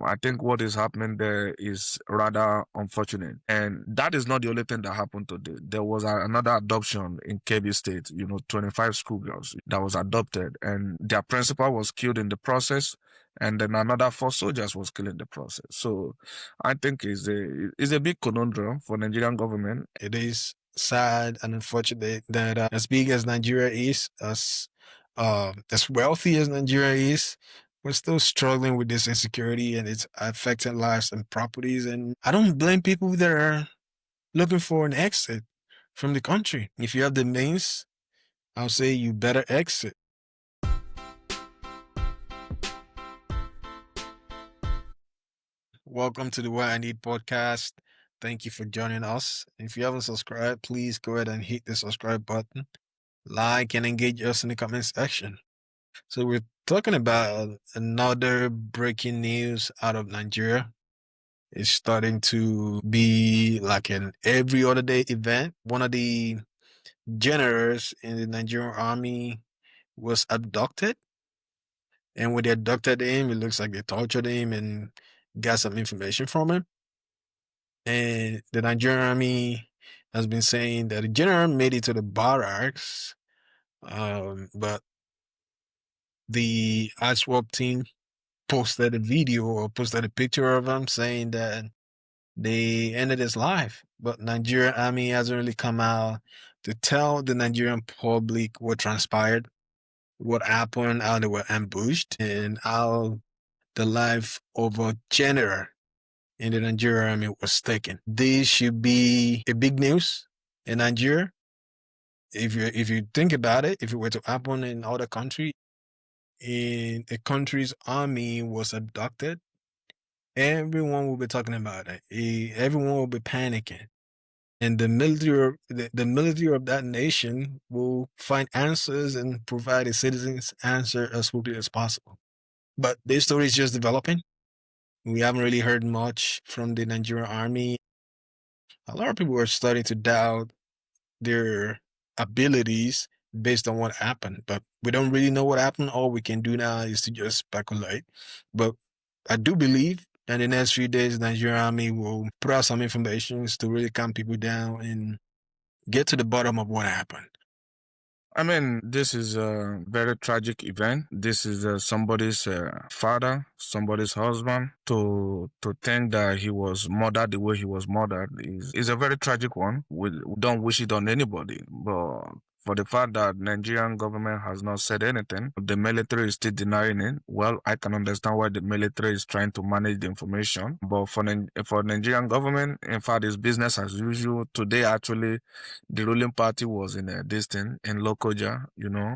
I think what is happening there is rather unfortunate. And that is not the only thing that happened today. There was another adoption in Kebbi State, 25 schoolgirls that was adopted, and their principal was killed in the process, and then another four soldiers was killed in the process. So I think it's a big conundrum for Nigerian government. It is sad and unfortunate that as big as Nigeria is, as wealthy as Nigeria is, we're still struggling with this insecurity and it's affecting lives and properties. And I don't blame people that are looking for an exit from the country. If you have the means, I'll say you better exit. Welcome to the What I Need podcast. Thank you for joining us. If you haven't subscribed, please go ahead and hit the subscribe button, like, and engage us in the comment section. So we're talking about another breaking news out of Nigeria. It's starting to be like an every other day event. One of the generals in the Nigerian army was abducted. And when they abducted him, it looks like they tortured him and got some information from him. And the Nigerian army has been saying that the general made it to the barracks, but the ISWAP team posted a video or posted a picture of him saying that they ended his life. But Nigerian army hasn't really come out to tell the Nigerian public what transpired, what happened, how they were ambushed, and how the life of a general in the Nigerian army was taken. This should be a big news in Nigeria. If you think about it, if it were to happen in other country, in a country's army was abducted, everyone will be talking about it. Everyone will be panicking. And the military of that nation will find answers and provide the citizens answer as quickly as possible. But this story is just developing. We haven't really heard much from the Nigerian army. A lot of people are starting to doubt their abilities based on what happened, but we don't really know what happened. All we can do now is to just speculate. But I do believe that in the next few days, Nigerian army will put out some information to really calm people down and get to the bottom of what happened. I mean, this is a very tragic event. This is somebody's father, somebody's husband. To think that he was murdered the way he was murdered is a very tragic one. We don't wish it on anybody, but for the fact that Nigerian government has not said anything, the military is still denying it. Well, I can understand why the military is trying to manage the information, but for Nigerian government, in fact, it's business as usual. Today, actually, the ruling party was in this thing in Lokoja,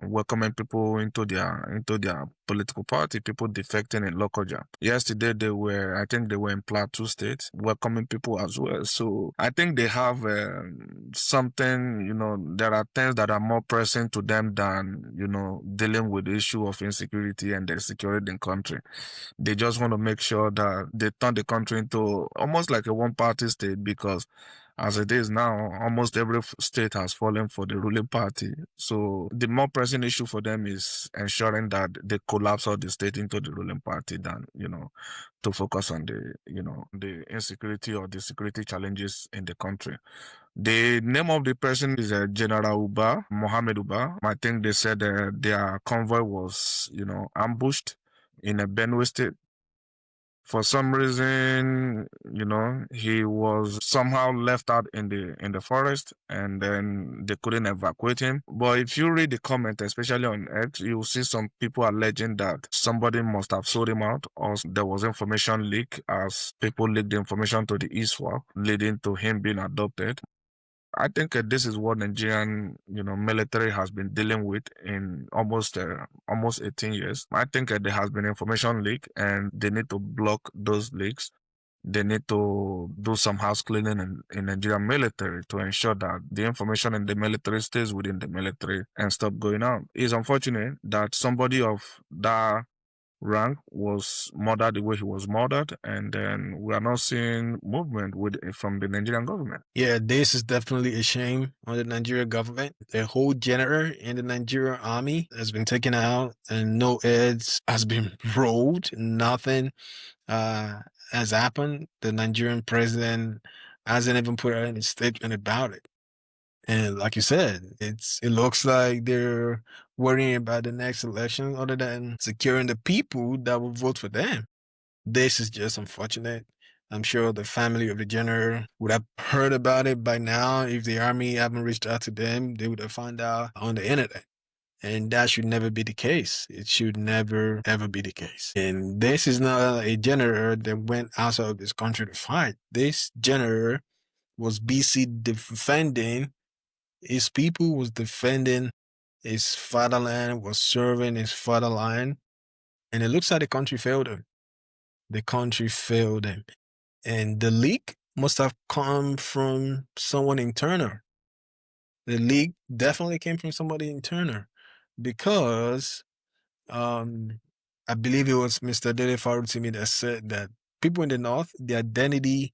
welcoming people into their political party, people defecting in Lokoja. Yesterday I think they were in Plateau State, welcoming people as well. So I think they have something, there are things that are more pressing to them than, dealing with the issue of insecurity and the security in the country. They just want to make sure that they turn the country into almost like a one-party state, because as it is now, almost every state has fallen for the ruling party. So the more pressing issue for them is ensuring that they collapse all the state into the ruling party than, to focus on the insecurity or the security challenges in the country. The name of the person is General Uba, Mohammed Uba. I think they said their convoy was, ambushed in a Benue state. For some reason, he was somehow left out in the forest, and then they couldn't evacuate him. But if you read the comment, especially on X, you'll see some people alleging that somebody must have sold him out, or there was information leak as people leaked the information to the ISWAP, leading to him being adopted. I think this is what Nigerian, military has been dealing with in almost 18 years. I think there has been information leak, and they need to block those leaks. They need to do some house cleaning in Nigerian military to ensure that the information in the military stays within the military and stop going out. It's unfortunate that somebody of that rank was murdered the way he was murdered, and then we are not seeing movement with from the Nigerian government. Yeah, this is definitely a shame on the Nigerian government. The whole general in the Nigerian army has been taken out and no heads has been rolled. Nothing uh, has happened. The Nigerian president hasn't even put out any statement about it. And like you said, it looks like they're worrying about the next election other than securing the people that will vote for them. This is just unfortunate. I'm sure the family of the general would have heard about it by now. If the army haven't reached out to them, they would have found out on the internet. And that should never be the case. It should never, ever be the case. And this is not a general that went outside of this country to fight. This general was busy defending his people, was defending his fatherland, was serving his fatherland. And it looks like the country failed him. The country failed him. And the leak must have come from someone internal. The leak definitely came from somebody internal because I believe it was Mr. Dele Farutimi that said that people in the North, their identity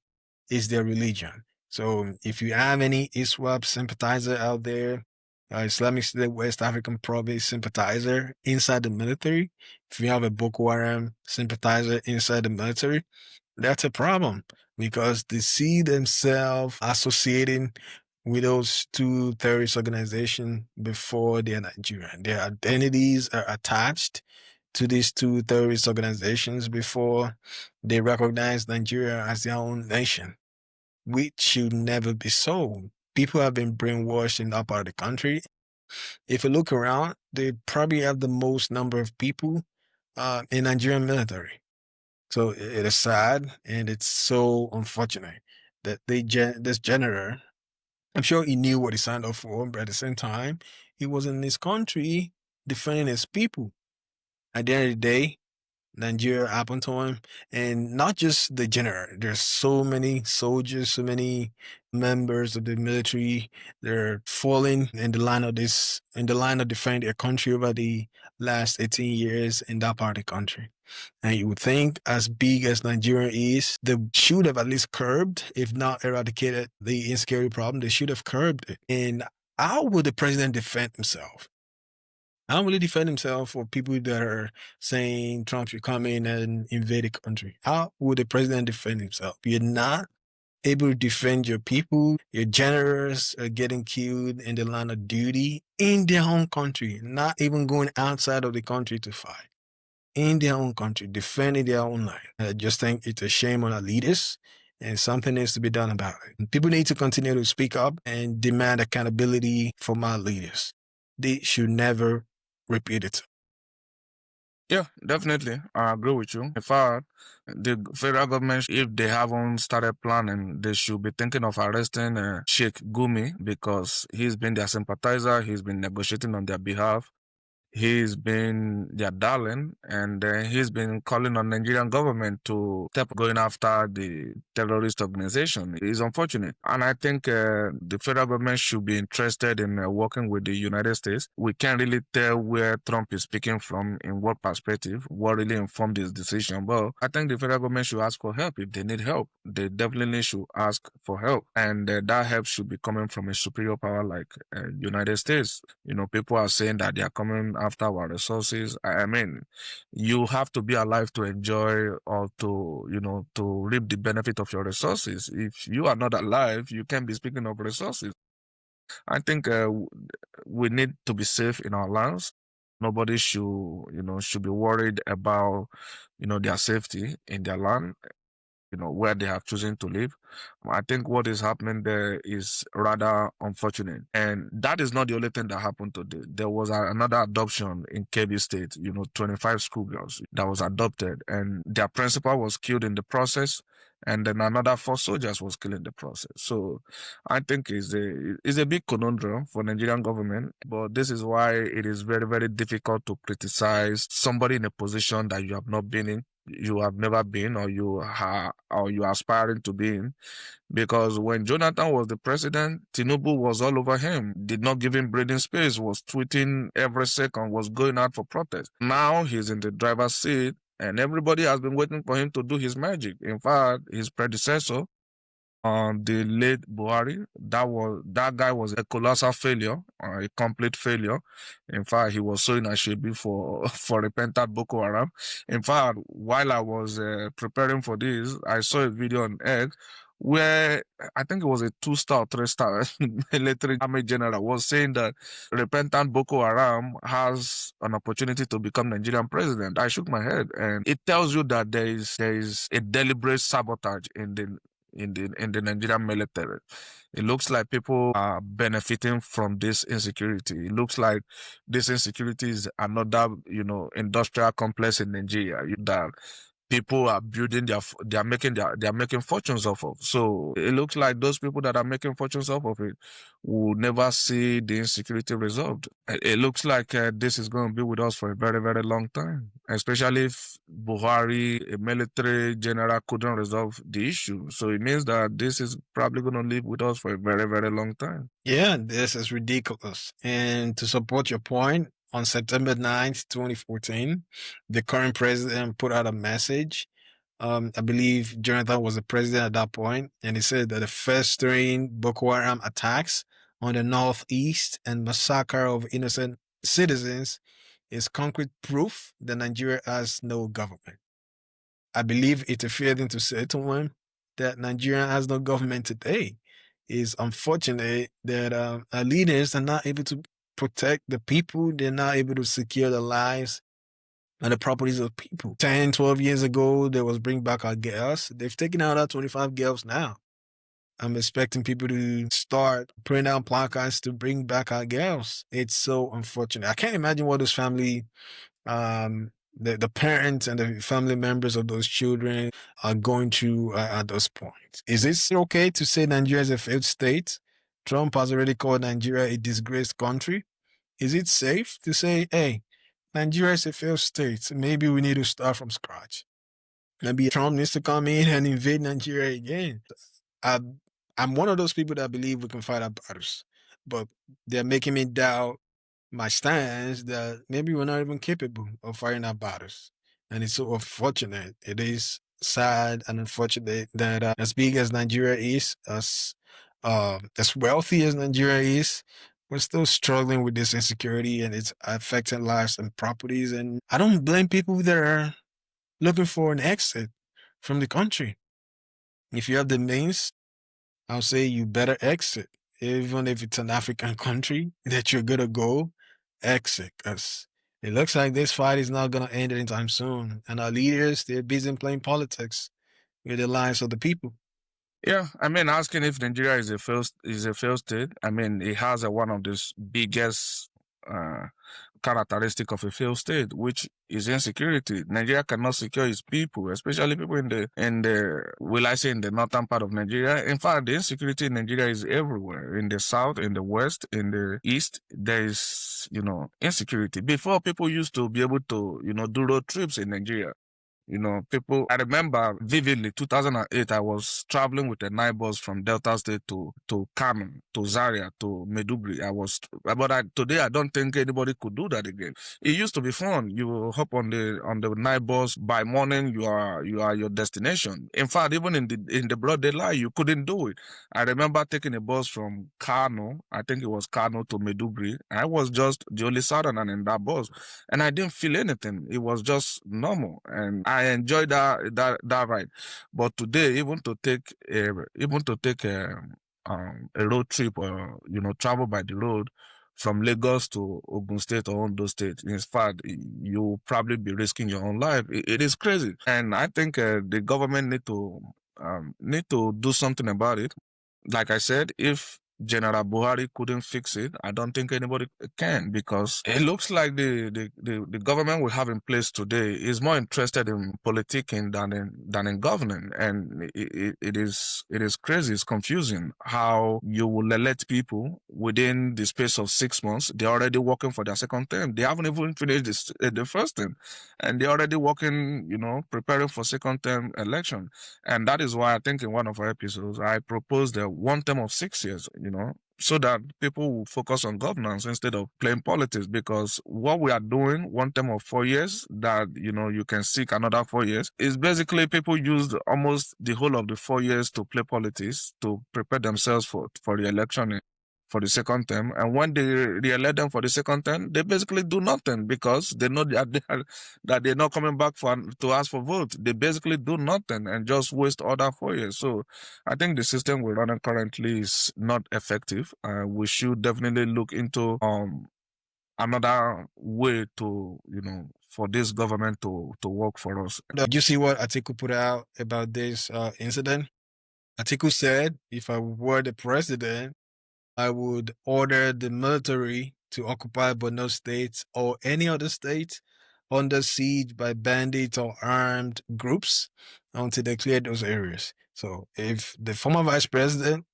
is their religion. So if you have any ISWAP sympathizer out there, Islamic State West African Province sympathizer inside the military, if you have a Boko Haram sympathizer inside the military, that's a problem because they see themselves associating with those two terrorist organizations before they're Nigerian. Their identities are attached to these two terrorist organizations before they recognize Nigeria as their own nation, which should never be so. People have been brainwashed in that part of the country. If you look around, they probably have the most number of people in Nigerian military. So it is sad and it's so unfortunate that this general, I'm sure he knew what he signed up for, but at the same time, he was in his country defending his people. At the end of the day, Nigeria happened to him, and not just the general. There's so many soldiers, so many members of the military. They're falling in the line of defending their country over the last 18 years in that part of the country. And you would think, as big as Nigeria is, they should have at least curbed, if not eradicated, the insecurity problem. They should have curbed it. And how would the president defend himself? How will he defend himself for people that are saying Trump should come in and invade a country? How would the president defend himself? You're not able to defend your people. Your generals are getting killed in the line of duty in their own country, not even going outside of the country to fight. In their own country, defending their own line. I just think it's a shame on our leaders and something needs to be done about it. People need to continue to speak up and demand accountability from our leaders. They should never repeat it. Yeah, definitely. I agree with you. In fact, the federal government, if they haven't started planning, they should be thinking of arresting Sheikh Gumi because he's been their sympathizer. He's been negotiating on their behalf. He's been their darling, and he's been calling on Nigerian government to step going after the terrorist organization. It's unfortunate, and I think the federal government should be interested in working with the United States. We can't really tell where Trump is speaking from, in what perspective, what really informed his decision. But I think the federal government should ask for help if they need help. They definitely should ask for help, and that help should be coming from a superior power like United States. People are saying that they are coming after our resources. I mean, you have to be alive to enjoy or to reap the benefit of your resources. If you are not alive, you can't be speaking of resources. I think we need to be safe in our lands. Nobody should be worried about, their safety in their land, where they have chosen to live. I think what is happening there is rather unfortunate. And that is not the only thing that happened today. There was another adoption in Kebbi State, 25 schoolgirls that was adopted, and their principal was killed in the process. And then another 4 soldiers was killed in the process. So I think it's a big conundrum for Nigerian government. But this is why it is very, very difficult to criticize somebody in a position that you have not been in. you have never been, or you are aspiring to be in. Because when Jonathan was the president, Tinubu was all over him, did not give him breathing space, was tweeting every second, was going out for protest. Now he's in the driver's seat, and everybody has been waiting for him to do his magic. In fact, his predecessor, the late Buhari, that guy was a colossal failure, a complete failure. In fact, he was so in a shape for for repentant Boko Haram. In fact, while I was preparing for this, I saw a video on X where I think it was a 2-star, 3-star military army general was saying that repentant Boko Haram has an opportunity to become Nigerian president. I shook my head, and it tells you that there is a deliberate sabotage in the Nigerian military. It looks like people are benefiting from this insecurity. It looks like this insecurity is another, industrial complex in Nigeria that people are building they are making fortunes off of. So it looks like those people that are making fortunes off of it will never see the insecurity resolved. It looks like this is going to be with us for a very, very long time, especially if Buhari, a military general, couldn't resolve the issue. So it means that this is probably going to live with us for a very, very long time. Yeah, this is ridiculous. And to support your point, on September 9th, 2014, the current president put out a message. I believe Jonathan was the president at that point, and he said that the festering Boko Haram attacks on the northeast and massacre of innocent citizens is concrete proof that Nigeria has no government. I believe it's a fair thing to say to him that Nigeria has no government today. It's unfortunate that our leaders are not able to protect the people. They're not able to secure the lives and the properties of people. 10, 12 years ago, there was Bring Back Our Girls. They've taken out our 25 girls now. I'm expecting people to start putting out placards to bring back our girls. It's so unfortunate. I can't imagine what those family, the parents and the family members of those children are going through at this point. Is it okay to say Nigeria is a failed state? Trump has already called Nigeria a disgraced country. Is it safe to say, hey, Nigeria is a failed state. Maybe we need to start from scratch. Maybe Trump needs to come in and invade Nigeria again. I'm one of those people that believe we can fight our battles, but they're making me doubt my stance that maybe we're not even capable of fighting our battles. And it's so unfortunate. It is sad and unfortunate that as big as Nigeria is, as wealthy as Nigeria is, we're still struggling with this insecurity and it's affecting lives and properties. And I don't blame people that are looking for an exit from the country. If you have the means, I'll say you better exit. Even if it's an African country that you're gonna go, exit. Because it looks like this fight is not gonna end anytime soon. And our leaders, they're busy playing politics with the lives of the people. Yeah, I mean, asking if Nigeria is a failed state. I mean, it has one of the biggest characteristic of a failed state, which is insecurity. Nigeria cannot secure its people, especially people will I say, in the northern part of Nigeria. In fact, the insecurity in Nigeria is everywhere. In the south, in the west, in the east, there is, insecurity. Before, people used to be able to, do road trips in Nigeria. I remember vividly 2008, I was traveling with a night bus from Delta State to Kano, to Zaria, to Meduguri. Today I don't think anybody could do that again. It used to be fun. You hop on the night bus. By morning, you are your destination. In fact, even in the broad daylight, you couldn't do it. I remember taking a bus from Kano, I think it was Kano to Meduguri. I was just the only Southerner in that bus, and I didn't feel anything. It was just normal, and I enjoyed that ride. But today, even to take a road trip, or travel by the road from Lagos to Ogun State or Ondo State, in fact, you'll probably be risking your own life. It is crazy, and I think the government need to do something about it. Like I said, if General Buhari couldn't fix it. I don't think anybody can, because it looks like the government we have in place today is more interested in politicking than in governing, and it is crazy. It's confusing how you will elect people within the space of 6 months. They're already working for their second term. They haven't even finished the first term, and they're already working, preparing for second term election. And that is why I think in one of our episodes, I proposed a one term of 6 years, so that people will focus on governance instead of playing politics. Because what we are doing, one term of 4 years, that, you can seek another 4 years, is basically people used almost the whole of the 4 years to play politics, to prepare themselves for the election for the second term. And when they re-elect them for the second term, they basically do nothing, because they know that they're not coming back to ask for vote. They basically do nothing and just waste other 4 years. So I think the system we're running currently is not effective. We should definitely look into another way to, for this government to work for us. Did you see what Atiku put out about this incident? Atiku said, if I were the president, I would order the military to occupy Borno State or any other state under siege by bandits or armed groups until they clear those areas. So if the former vice president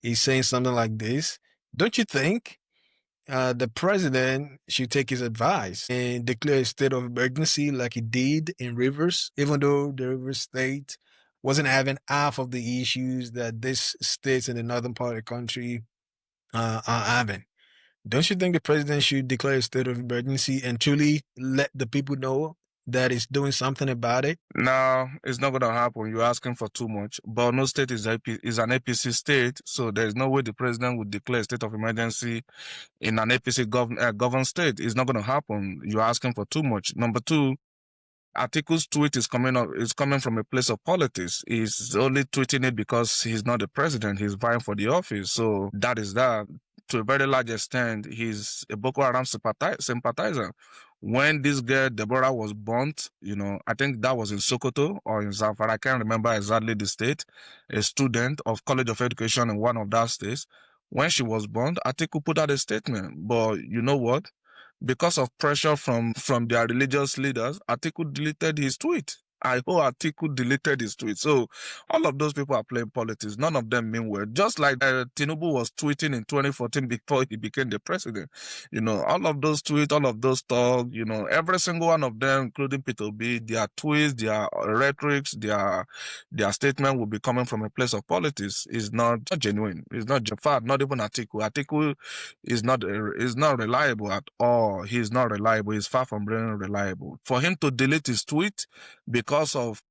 is saying something like this, don't you think the president should take his advice and declare a state of emergency like he did in Rivers, even though the Rivers state wasn't having half of the issues that this states in the northern part of the country are having? Don't you think the president should declare a state of emergency and truly let the people know that he's doing something about it? No, it's not going to happen. You're asking for too much. Borno State is an APC state, so there's no way the president would declare a state of emergency in an APC governed state. It's not going to happen. You're asking for too much. Number two, Atiku's tweet is coming from a place of politics. He's only tweeting it because he's not the president. He's vying for the office. So that is that. To a very large extent, he's a Boko Haram sympathizer. When this girl Deborah was burnt, I think that was in Sokoto or in Zamfara. I can't remember exactly the state. A student of College of Education in one of that states. When she was burnt, Atiku put out a statement. But you know what? Because of pressure from their religious leaders, Atiku deleted his tweet. I hope Atiku deleted his tweet. So all of those people are playing politics. None of them mean well. Just like Tinubu was tweeting in 2014 before he became the president. All of those tweets, all of those talk, every single one of them, including Peter B, their tweets, their rhetorics, their statement will be coming from a place of politics. Is not genuine. It's not fact. Not even Atiku. Atiku is not reliable at all. He's not reliable. He's far from being reliable. For him to delete his tweet because of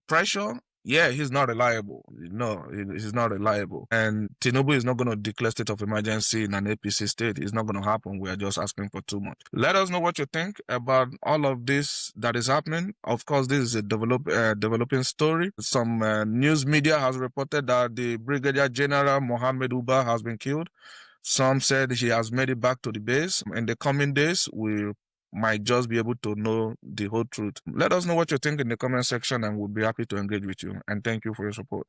pressure, yeah, he's not reliable. No, he's not reliable. And Tinubu is not going to declare state of emergency in an APC state. It's not going to happen. We are just asking for too much. Let us know what you think about all of this that is happening. Of course, this is a developing story. Some news media has reported that the Brigadier General Mohammed Uba has been killed. Some said he has made it back to the base. In the coming days, we might just be able to know the whole truth. Let us know what you think in the comment section, and we'll be happy to engage with you. And thank you for your support.